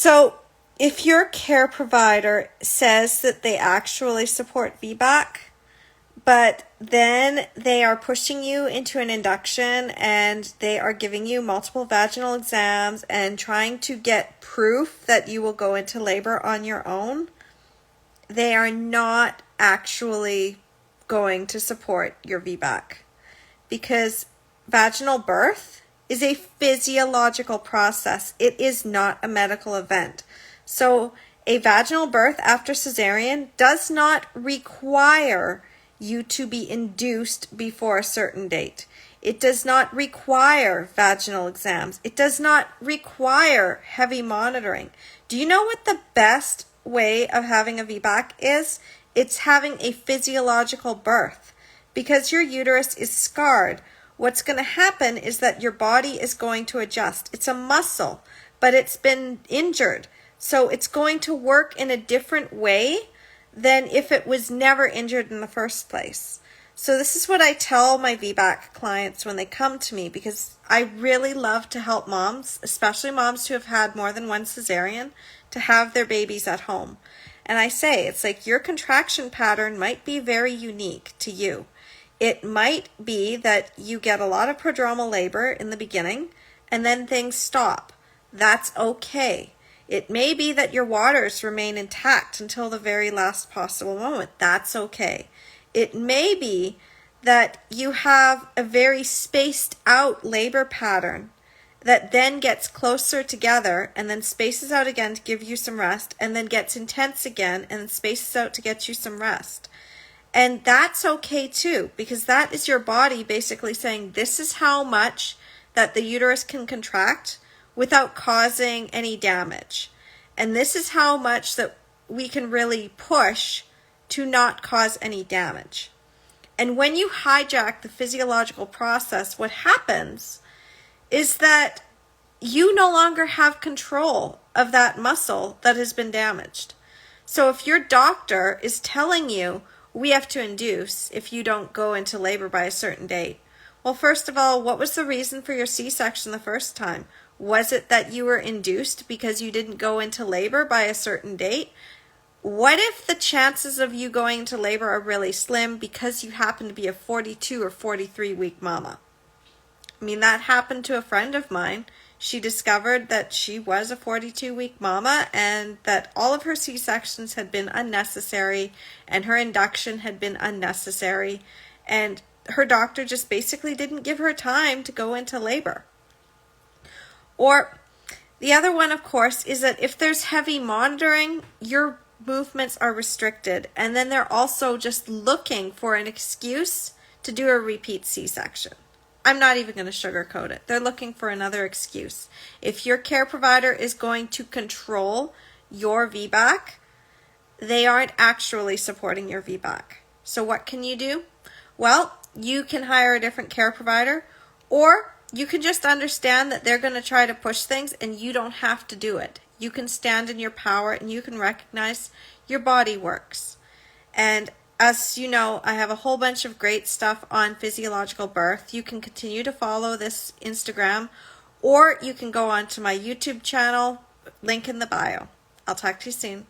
So if your care provider says that they actually support VBAC, but then they are pushing you into an induction and they are giving you multiple vaginal exams and trying to get proof that you will go into labor on your own, they are not actually going to support your VBAC, because vaginal birth is a physiological process. It is not a medical event. So a vaginal birth after cesarean does not require you to be induced before a certain date. It does not require vaginal exams. It does not require heavy monitoring. Do you know what the best way of having a VBAC is? It's having a physiological birth. Because your uterus is scarred, what's going to happen is that your body is going to adjust. It's a muscle, but it's been injured. So it's going to work in a different way than if it was never injured in the first place. So this is what I tell my VBAC clients when they come to me, because I really love to help moms, especially moms who have had more than one cesarean, to have their babies at home. And I say, it's like your contraction pattern might be very unique to you. It might be that you get a lot of prodromal labor in the beginning and then things stop. That's okay. It may be that your waters remain intact until the very last possible moment. That's okay. It may be that you have a very spaced out labor pattern that then gets closer together and then spaces out again to give you some rest, and then gets intense again and then spaces out to get you some rest. And that's okay too, because that is your body basically saying, this is how much that the uterus can contract without causing any damage. And this is how much that we can really push to not cause any damage. And when you hijack the physiological process, what happens is that you no longer have control of that muscle that has been damaged. So if your doctor is telling you, we have to induce if you don't go into labor by a certain date, well, first of all, what was the reason for your C-section the first time? Was it that you were induced because you didn't go into labor by a certain date? What if the chances of you going into labor are really slim because you happen to be a 42 or 43 week mama? I mean, that happened to a friend of mine. She discovered that she was a 42-week mama and that all of her C-sections had been unnecessary and her induction had been unnecessary. And her doctor just basically didn't give her time to go into labor. Or the other one, of course, is that if there's heavy monitoring, your movements are restricted. And then they're also just looking for an excuse to do a repeat C-section. I'm not even going to sugarcoat it. They're looking for another excuse. If your care provider is going to control your VBAC, they aren't actually supporting your VBAC. So what can you do? Well, you can hire a different care provider, or you can just understand that they're going to try to push things and you don't have to do it. You can stand in your power and you can recognize your body works. And as you know, I have a whole bunch of great stuff on physiological birth. You can continue to follow this Instagram, or you can go on to my YouTube channel, link in the bio. I'll talk to you soon.